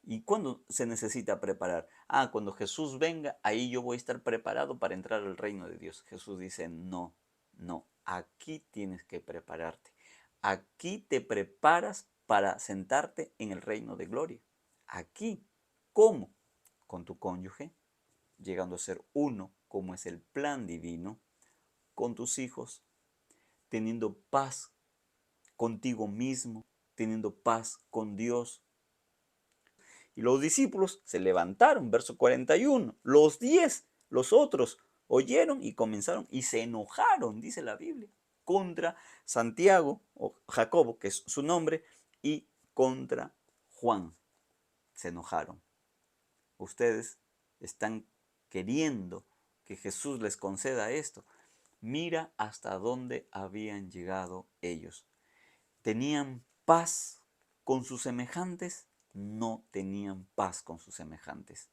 ¿Y cuándo se necesita preparar? Cuando Jesús venga, ahí yo voy a estar preparado para entrar al reino de Dios. Jesús dice: no, no, aquí tienes que prepararte. Aquí te preparas para sentarte en el reino de gloria. Aquí, ¿cómo? Con tu cónyuge, llegando a ser uno, como es el plan divino, con tus hijos, teniendo paz contigo mismo, teniendo paz con Dios. Y los discípulos se levantaron, verso 41. Los 10, los otros, oyeron y comenzaron y se enojaron, dice la Biblia, contra Santiago o Jacobo, que es su nombre, y contra Juan. Se enojaron. Ustedes están queriendo que Jesús les conceda esto. Mira hasta dónde habían llegado ellos. ¿Tenían paz con sus semejantes? No tenían paz con sus semejantes.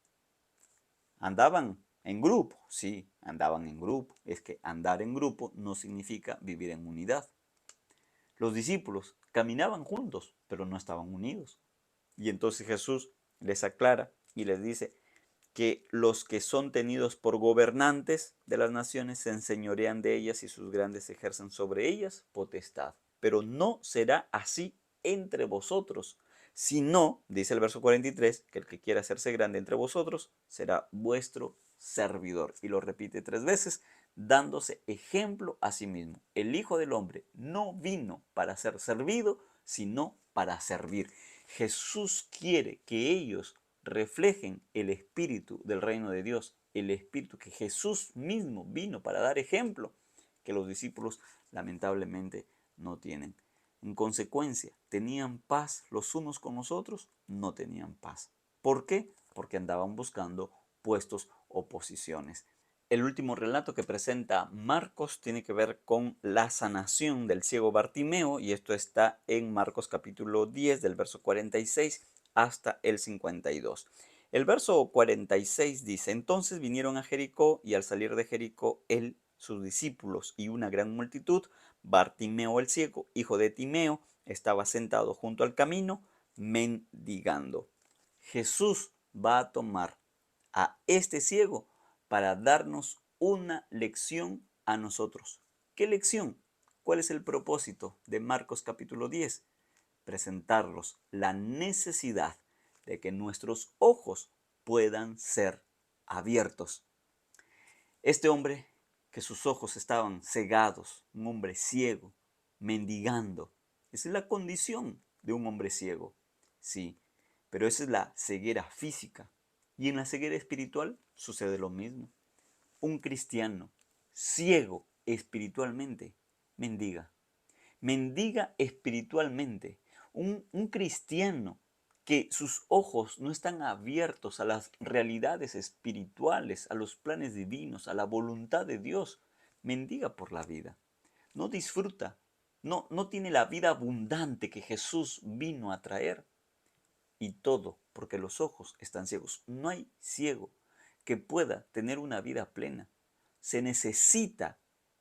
¿Andaban en grupo? Sí, andaban en grupo. Es que andar en grupo no significa vivir en unidad. Los discípulos caminaban juntos, pero no estaban unidos. Y entonces Jesús les aclara y les dice que los que son tenidos por gobernantes de las naciones se enseñorean de ellas y sus grandes ejercen sobre ellas potestad. Pero no será así entre vosotros, sino, dice el verso 43, que el que quiera hacerse grande entre vosotros será vuestro servidor. Y lo repite 3 veces, dándose ejemplo a sí mismo. El Hijo del Hombre no vino para ser servido, sino para servir. Jesús quiere que ellos reflejen el espíritu del reino de Dios, el espíritu que Jesús mismo vino para dar ejemplo, que los discípulos lamentablemente no tienen. En consecuencia, ¿tenían paz los unos con los otros? No tenían paz. ¿Por qué? Porque andaban buscando puestos o posiciones. El último relato que presenta Marcos tiene que ver con la sanación del ciego Bartimeo, y esto está en Marcos capítulo 10 del verso 46 hasta el 52. El verso 46 dice: entonces vinieron a Jericó, y al salir de Jericó él, sus discípulos y una gran multitud, Bartimeo el ciego, hijo de Timeo, estaba sentado junto al camino mendigando. Jesús va a tomar a este ciego para darnos una lección a nosotros. ¿Qué lección? ¿Cuál es el propósito de Marcos capítulo 10? Presentarlos la necesidad de que nuestros ojos puedan ser abiertos. Este hombre, que sus ojos estaban cegados, un hombre ciego, mendigando, esa es la condición de un hombre ciego, sí, pero esa es la ceguera física. Y en la ceguera espiritual sucede lo mismo. Un cristiano ciego espiritualmente mendiga. Mendiga espiritualmente. Un cristiano que sus ojos no están abiertos a las realidades espirituales, a los planes divinos, a la voluntad de Dios, mendiga por la vida. No disfruta, no tiene la vida abundante que Jesús vino a traer. Y todo porque los ojos están ciegos. No hay ciego que pueda tener una vida plena. Se necesita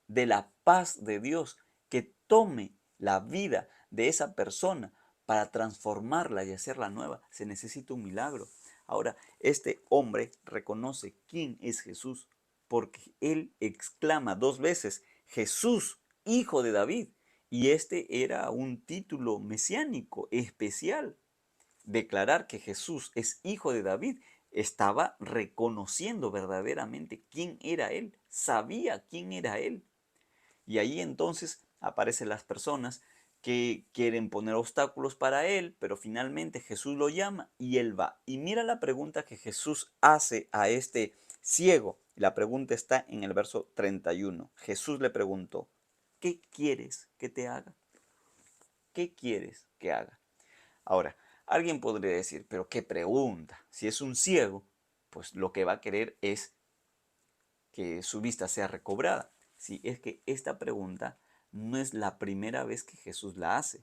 de la paz de Dios que tome la vida de esa persona para transformarla y hacerla nueva. Se necesita un milagro. Ahora, este hombre reconoce quién es Jesús, porque él exclama 2 veces: Jesús, hijo de David. Y este era un título mesiánico especial. Declarar que Jesús es hijo de David, estaba reconociendo verdaderamente quién era él, sabía quién era él. Y ahí entonces aparecen las personas que quieren poner obstáculos para él, pero finalmente Jesús lo llama y él va. Y mira la pregunta que Jesús hace a este ciego. La pregunta está en el verso 31. Jesús le preguntó: ¿qué quieres que te haga? ¿Qué quieres que haga? Ahora, alguien podría decir: pero qué pregunta. Si es un ciego, pues lo que va a querer es que su vista sea recobrada. Sí, es que esta pregunta no es la primera vez que Jesús la hace.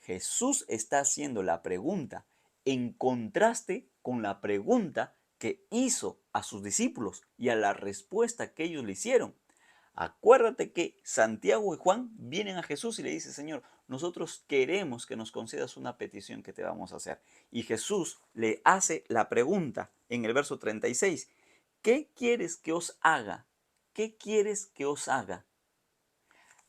Jesús está haciendo la pregunta en contraste con la pregunta que hizo a sus discípulos y a la respuesta que ellos le hicieron. Acuérdate que Santiago y Juan vienen a Jesús y le dicen: Señor, nosotros queremos que nos concedas una petición que te vamos a hacer. Y Jesús le hace la pregunta en el verso 36. ¿Qué quieres que os haga? ¿Qué quieres que os haga?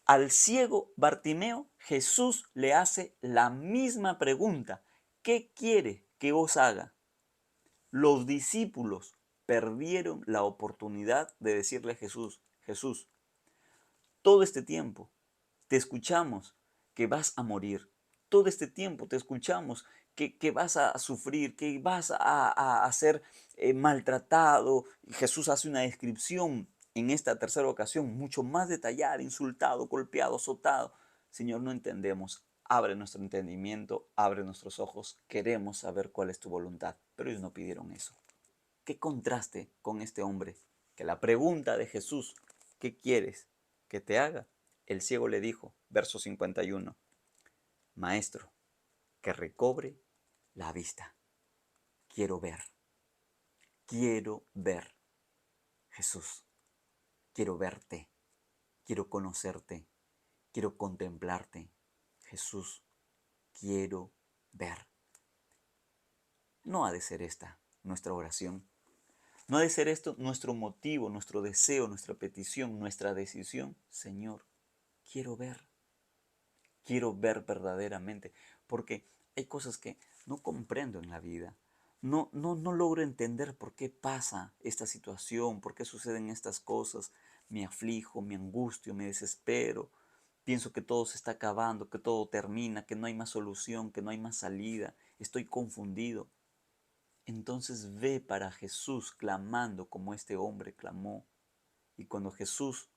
Al ciego Bartimeo, Jesús le hace la misma pregunta. ¿Qué quiere que os haga? Los discípulos perdieron la oportunidad de decirle a Jesús, Jesús, todo este tiempo te escuchamos que vas a morir. Todo este tiempo te escuchamos que vas a sufrir, que vas a ser maltratado. Jesús hace una descripción en esta tercera ocasión mucho más detallada, insultado, golpeado, azotado. Señor, no entendemos. Abre nuestro entendimiento, abre nuestros ojos. Queremos saber cuál es tu voluntad. Pero ellos no pidieron eso. ¿Qué contraste con este hombre? Que la pregunta de Jesús, ¿qué quieres que te haga? El ciego le dijo, verso 51, Maestro, que recobre la vista. Quiero ver, quiero ver. Jesús, quiero verte, quiero conocerte, quiero contemplarte. Jesús, quiero ver. No ha de ser esta nuestra oración. No ha de ser esto nuestro motivo, nuestro deseo, nuestra petición, nuestra decisión. Señor, quiero ver verdaderamente, porque hay cosas que no comprendo en la vida. No logro entender por qué pasa esta situación, por qué suceden estas cosas. Me aflijo, me angustio, me desespero. Pienso que todo se está acabando, que todo termina, que no hay más solución, que no hay más salida. Estoy confundido. Entonces ve para Jesús clamando como este hombre clamó. Y cuando Jesús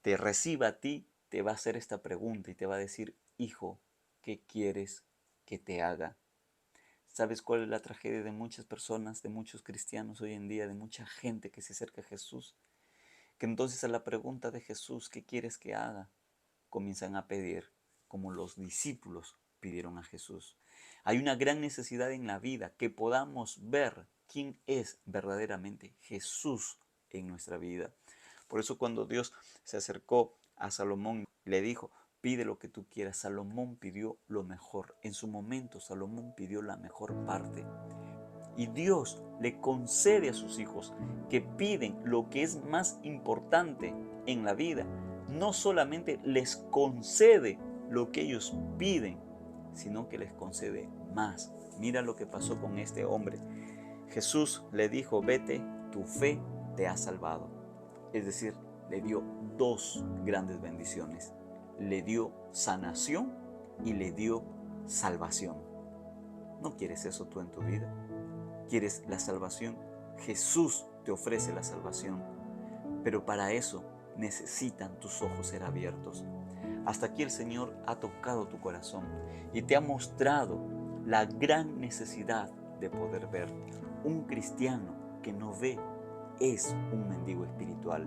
te reciba a ti, te va a hacer esta pregunta y te va a decir, hijo, ¿qué quieres que te haga? ¿Sabes cuál es la tragedia de muchas personas, de muchos cristianos hoy en día, de mucha gente que se acerca a Jesús? Que entonces a la pregunta de Jesús, ¿qué quieres que haga? Comienzan a pedir como los discípulos pidieron a Jesús. Hay una gran necesidad en la vida que podamos ver quién es verdaderamente Jesús en nuestra vida. Por eso cuando Dios se acercó a Salomón, le dijo, pide lo que tú quieras. Salomón pidió lo mejor. En su momento Salomón pidió la mejor parte. Y Dios le concede a sus hijos que piden lo que es más importante en la vida. No solamente les concede lo que ellos piden, sino que les concede más. Mira lo que pasó con este hombre. Jesús le dijo, vete, tu fe te ha salvado. Es decir, le dio dos grandes bendiciones. Le dio sanación y le dio salvación. ¿No quieres eso tú en tu vida? ¿Quieres la salvación? Jesús te ofrece la salvación. Pero para eso necesitan tus ojos ser abiertos. Hasta aquí el Señor ha tocado tu corazón y te ha mostrado la gran necesidad de poder ver. Un cristiano que no ve es un mendigo espiritual.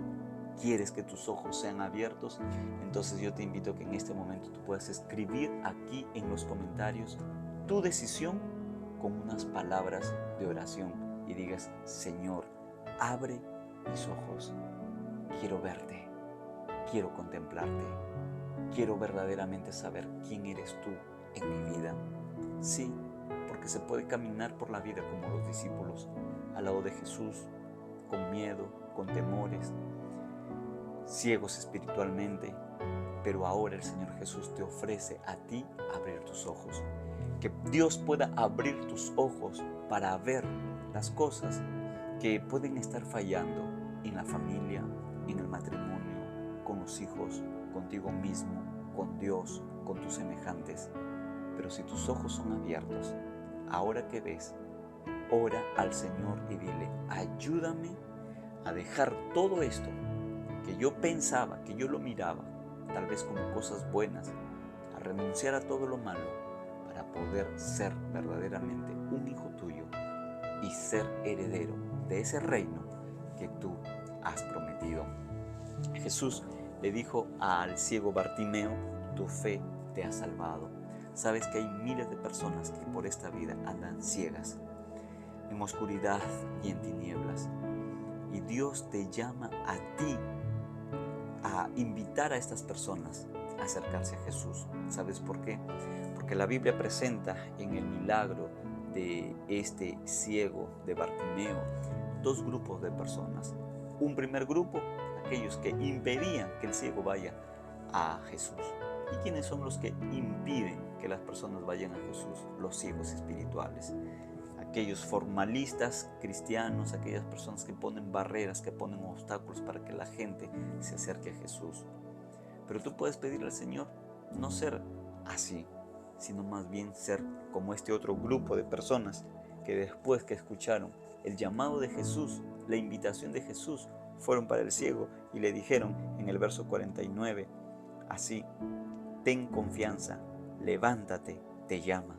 ¿Quieres que tus ojos sean abiertos? Entonces yo te invito a que en este momento tú puedas escribir aquí en los comentarios tu decisión con unas palabras de oración y digas, Señor, abre mis ojos. Quiero verte, quiero contemplarte, quiero verdaderamente saber quién eres tú en mi vida. Sí, porque se puede caminar por la vida como los discípulos, al lado de Jesús, con miedo, con temores, ciegos espiritualmente, pero ahora el Señor Jesús te ofrece a ti abrir tus ojos. Que Dios pueda abrir tus ojos para ver las cosas que pueden estar fallando en la familia, en el matrimonio, con los hijos, contigo mismo, con Dios, con tus semejantes. Pero si tus ojos son abiertos, ahora que ves, ora al Señor y dile, ayúdame a dejar todo esto que yo pensaba, que yo lo miraba, tal vez como cosas buenas, a renunciar a todo lo malo para poder ser verdaderamente un hijo tuyo y ser heredero de ese reino que tú has prometido. Jesús le dijo al ciego Bartimeo, tu fe te ha salvado. Sabes que hay miles de personas que por esta vida andan ciegas, en oscuridad y en tinieblas. Y Dios te llama a ti a invitar a estas personas a acercarse a Jesús. ¿Sabes por qué? Porque la Biblia presenta en el milagro de este ciego de Bartimeo dos grupos de personas. Un primer grupo, aquellos que impedían que el ciego vaya a Jesús. ¿Y quiénes son los que impiden que las personas vayan a Jesús? Los ciegos espirituales. Aquellos formalistas cristianos, aquellas personas que ponen barreras, que ponen obstáculos para que la gente se acerque a Jesús. Pero tú puedes pedirle al Señor no ser así, sino más bien ser como este otro grupo de personas que después que escucharon el llamado de Jesús, la invitación de Jesús, fueron para el ciego y le dijeron en el verso 49, así: ten confianza, levántate, te llama.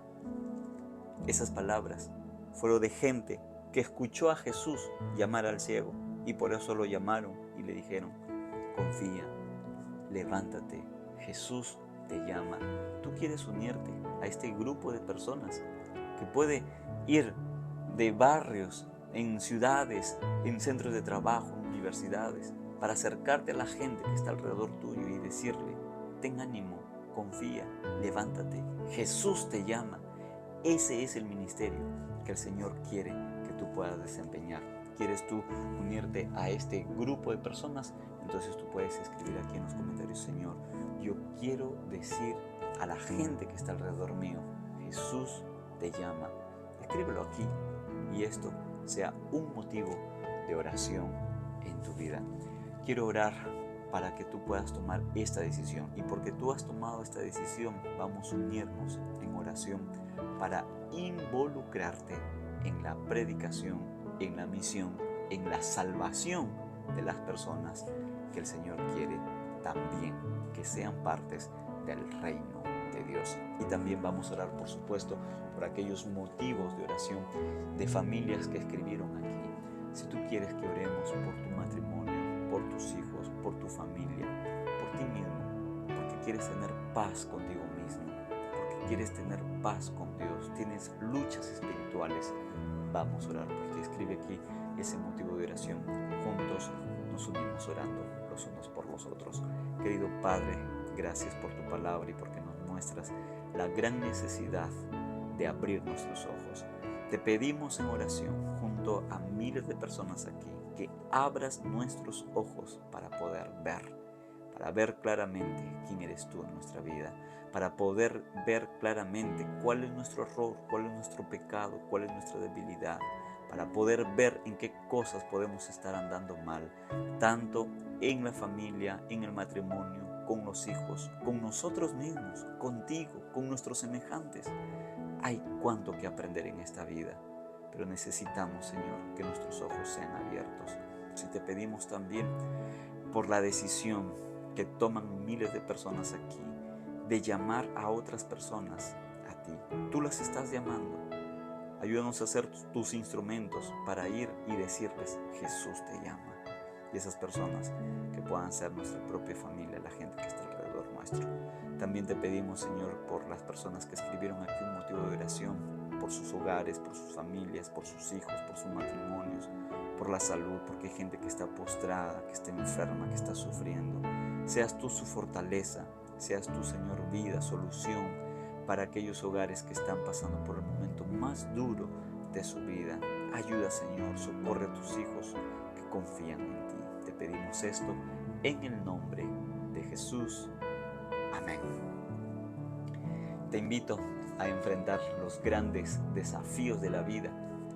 Esas palabras fueron de gente que escuchó a Jesús llamar al ciego y por eso lo llamaron y le dijeron: confía, levántate, Jesús te llama. ¿Tú quieres unirte a este grupo de personas que puede ir de barrios, en ciudades, en centros de trabajo, en universidades, para acercarte a la gente que está alrededor tuyo y decirle: ten ánimo, confía, levántate, Jesús te llama? Ese es el ministerio que el Señor quiere que tú puedas desempeñar. ¿Quieres tú unirte a este grupo de personas? Entonces tú puedes escribir aquí en los comentarios: Señor, yo quiero decir a la gente que está alrededor mío, Jesús te llama. Escríbelo aquí y esto sea un motivo de oración en tu vida. Quiero orar para que tú puedas tomar esta decisión, y porque tú has tomado esta decisión, vamos a unirnos en oración para involucrarte en la predicación, en la misión, en la salvación de las personas que el Señor quiere también que sean partes del reino de Dios. Y también vamos a orar, por supuesto, por aquellos motivos de oración de familias que escribieron aquí. Si tú quieres que oremos por tu matrimonio, por tus hijos, por tu familia, por ti mismo, porque quieres tener paz contigo mismo, porque quieres tener paz con Dios, tienes luchas espirituales, vamos a orar por ti. Escribe aquí ese motivo de oración. Juntos nos unimos orando los unos por los otros. Querido Padre, gracias por tu palabra y porque nos muestras la gran necesidad de abrir nuestros ojos. Te pedimos en oración, junto a miles de personas aquí, que abras nuestros ojos para poder ver claramente quién eres tú en nuestra vida, para poder ver claramente cuál es nuestro error, cuál es nuestro pecado, cuál es nuestra debilidad, para poder ver en qué cosas podemos estar andando mal, tanto en la familia, en el matrimonio, con los hijos, con nosotros mismos, contigo, con nuestros semejantes. Hay cuánto que aprender en esta vida, pero necesitamos, Señor, que nuestros ojos sean abiertos. Si te pedimos también por la decisión que toman miles de personas aquí de llamar a otras personas a ti. Tú las estás llamando. Ayúdanos a ser tus instrumentos para ir y decirles: Jesús te llama. Y esas personas que puedan ser nuestra propia familia, la gente que está alrededor nuestro. También te pedimos, Señor, por las personas que escribieron aquí un motivo de oración, por sus hogares, por sus familias, por sus hijos, por sus matrimonios, por la salud, porque hay gente que está postrada, que está enferma, que está sufriendo. Seas tú su fortaleza, seas tú, Señor, vida, solución para aquellos hogares que están pasando por el momento más duro de su vida. Ayuda, Señor, socorre a tus hijos que confían en ti. Te pedimos esto en el nombre de Jesús. Amén. Te invito a enfrentar los grandes desafíos de la vida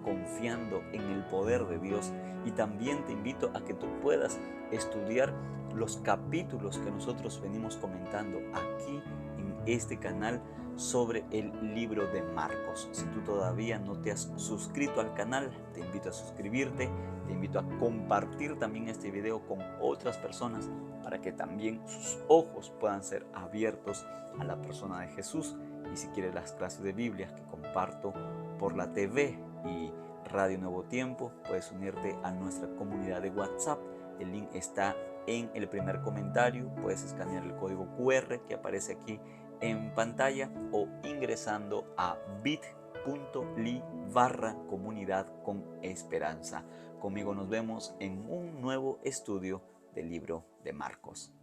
confiando en el poder de Dios, y también te invito a que tú puedas estudiar los capítulos que nosotros venimos comentando aquí en este canal sobre el libro de Marcos. Si tú todavía no te has suscrito al canal, te invito a suscribirte, te invito a compartir también este video con otras personas para que también sus ojos puedan ser abiertos a la persona de Jesús. Y si quieres las clases de Biblia que comparto por la TV y Radio Nuevo Tiempo, puedes unirte a nuestra comunidad de WhatsApp. El link está en el primer comentario. Puedes escanear el código QR que aparece aquí en pantalla o ingresando a bit.ly/comunidad con esperanza. Conmigo nos vemos en un nuevo estudio del libro de Marcos.